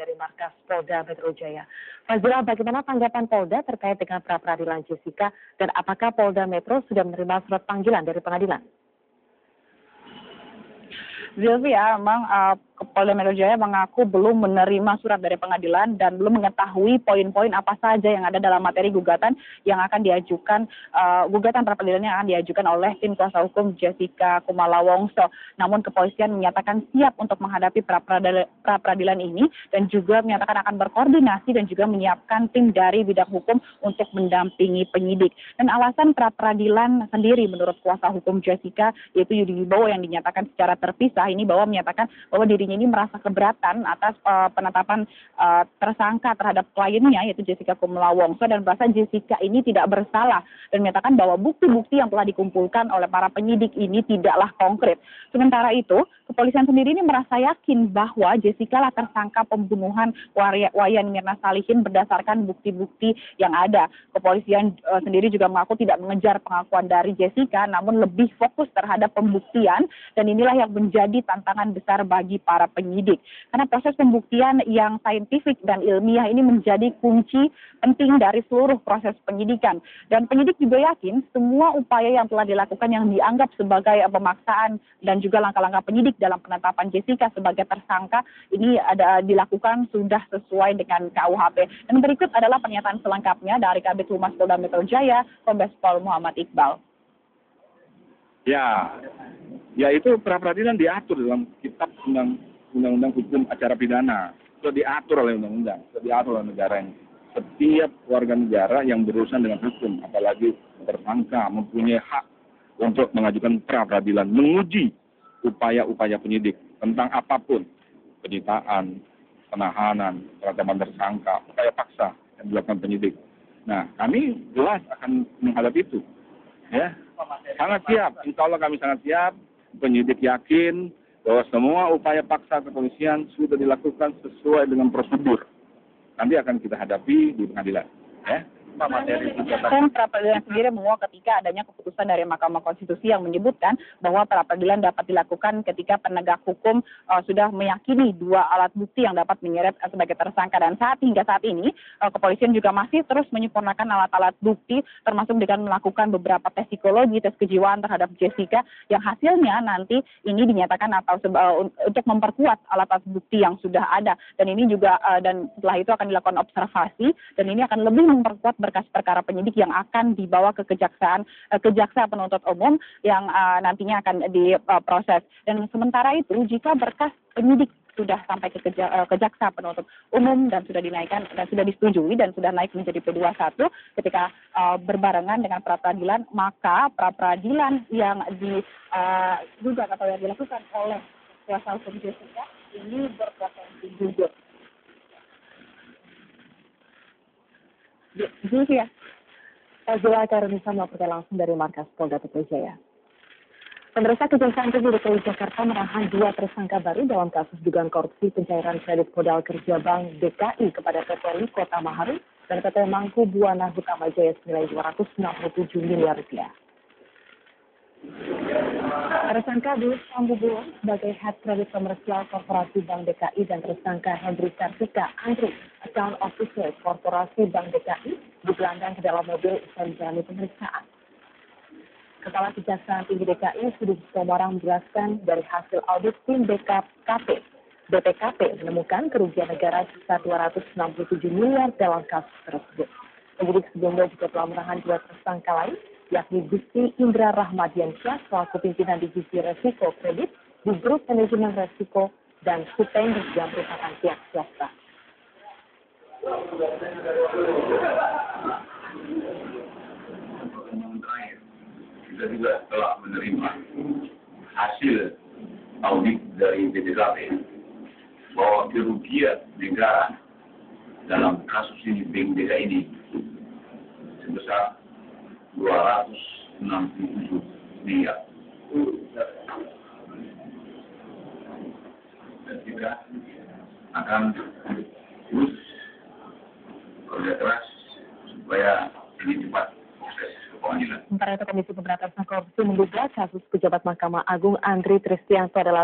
dari Markas Polda Metro Jaya. Fazila, bagaimana tanggapan Polda terkait dengan pra-peradilan Jessica dan apakah Polda Metro sudah menerima surat panggilan dari pengadilan? Zilvia, memang Polda Metro Jaya mengaku belum menerima surat dari pengadilan dan belum mengetahui poin-poin apa saja yang ada dalam materi gugatan yang akan diajukan, gugatan pra-peradilan yang akan diajukan oleh tim kuasa hukum Jessica Kumala Wongso. Namun kepolisian menyatakan siap untuk menghadapi pra-peradilan ini dan juga menyatakan akan berkoordinasi dan juga menyiapkan tim dari bidang hukum untuk mendampingi penyidik. Dan alasan pra-peradilan sendiri menurut kuasa hukum Jessica, yaitu Yudi Wibowo yang dinyatakan secara terpisah ini bahwa menyatakan bahwa dirinya ini merasa keberatan atas penetapan tersangka terhadap kliennya yaitu Jessica Kumala Wongso dan merasa Jessica ini tidak bersalah dan menyatakan bahwa bukti-bukti yang telah dikumpulkan oleh para penyidik ini tidaklah konkret. Sementara itu, kepolisian sendiri ini merasa yakin bahwa Jessica lah tersangka pembunuhan Wayan Mirna Salihin berdasarkan bukti-bukti yang ada. Kepolisian sendiri juga mengaku tidak mengejar pengakuan dari Jessica namun lebih fokus terhadap pembuktian dan inilah yang menjadi tantangan besar bagi para penyidik. Karena proses pembuktian yang saintifik dan ilmiah ini menjadi kunci penting dari seluruh proses penyidikan. Dan penyidik juga yakin semua upaya yang telah dilakukan yang dianggap sebagai pemaksaan dan juga langkah-langkah penyidik dalam penetapan Jessica sebagai tersangka ini dilakukan sudah sesuai dengan KUHP. Dan berikut adalah pernyataan selengkapnya dari Kabid Humas Polda Metro Jaya, Kombes Pol Muhammad Iqbal. Ya itu pra-peradilan diatur dalam kitab Undang-Undang Hukum Acara Pidana. Sudah diatur oleh undang-undang, sudah diatur oleh negara ini. Setiap warga negara yang berurusan dengan hukum, apalagi tersangka, mempunyai hak untuk mengajukan pra-peradilan, menguji upaya-upaya penyidik tentang apapun, penyitaan, penahanan, penetapan tersangka, upaya paksa yang dilakukan penyidik. Nah, kami jelas akan menghadapi itu. Ya, sangat siap. Insya Allah kami sangat siap. Penyidik yakin bahwa semua upaya paksa kepolisian sudah dilakukan sesuai dengan prosedur. Nanti akan kita hadapi di pengadilan. Ya. Pra-peradilan sendiri menguak ketika adanya keputusan dari Mahkamah Konstitusi yang menyebutkan bahwa pra-peradilan dapat dilakukan ketika penegak hukum sudah meyakini dua alat bukti yang dapat menyeret sebagai tersangka. Dan hingga saat ini kepolisian juga masih terus menyempurnakan alat-alat bukti termasuk dengan melakukan beberapa tes psikologi, tes kejiwaan terhadap Jessica yang hasilnya nanti ini dinyatakan atau untuk memperkuat alat-alat bukti yang sudah ada. Dan ini juga dan setelah itu akan dilakukan observasi dan ini akan lebih memperkuat berkas perkara penyidik yang akan dibawa ke jaksa penuntut umum yang nantinya akan diproses. Dan sementara itu jika berkas penyidik sudah sampai ke jaksa penuntut umum dan sudah dinaikkan dan sudah disetujui dan sudah naik menjadi P21 ketika berbarengan dengan pra-peradilan, maka pra-peradilan yang digugat atau yang dilakukan oleh kuasa hukum Jessica ini berpotensi gugur. Ya. Fazila Karunisa melaporkan langsung dari Markas Polda Metro Jaya. Pemirsa, Kejaksaan Tinggi DKI Jakarta menahan 2 tersangka baru dalam kasus dugaan korupsi pencairan kredit modal kerja Bank DKI kepada PT Kota Maharu dan PT Mangku Buana Hutama Jaya senilai Rp267 miliar. Tersangka Dulus Sambubulo sebagai Head Kredit Komersial Korporasi Bank DKI dan tersangka Hendri Kartika Andri, Account Officer Korporasi Bank DKI, digelandang ke dalam mobil usai menjalani pemeriksaan. Kepala Kejaksaan Tinggi DKI Sudi Somarang menjelaskan dari hasil audit tim BPKP menemukan kerugian negara sebesar Rp267 miliar dalam kasus tersebut. Penyidik sebelumnya juga telah menahan 2 tersangka lain, yakni Gusti Indra Rahmadiansyah selaku pimpinan divisi resiko kredit di Grup Manajemen Resiko dan Supeng yang merupakan pihak swasta. Kita juga telah menerima hasil audit dari BPKP bahwa kerugian negara dalam kasus ini Bank DKI ini sebesar Rp267 miliar. Dan kita akan terus kerja keras supaya ini cepat proses ke pengadilan. Sementara itu Komisi Pemberantasan Korupsi menduga kasus pejabat Mahkamah Agung Andri Tristianto adalah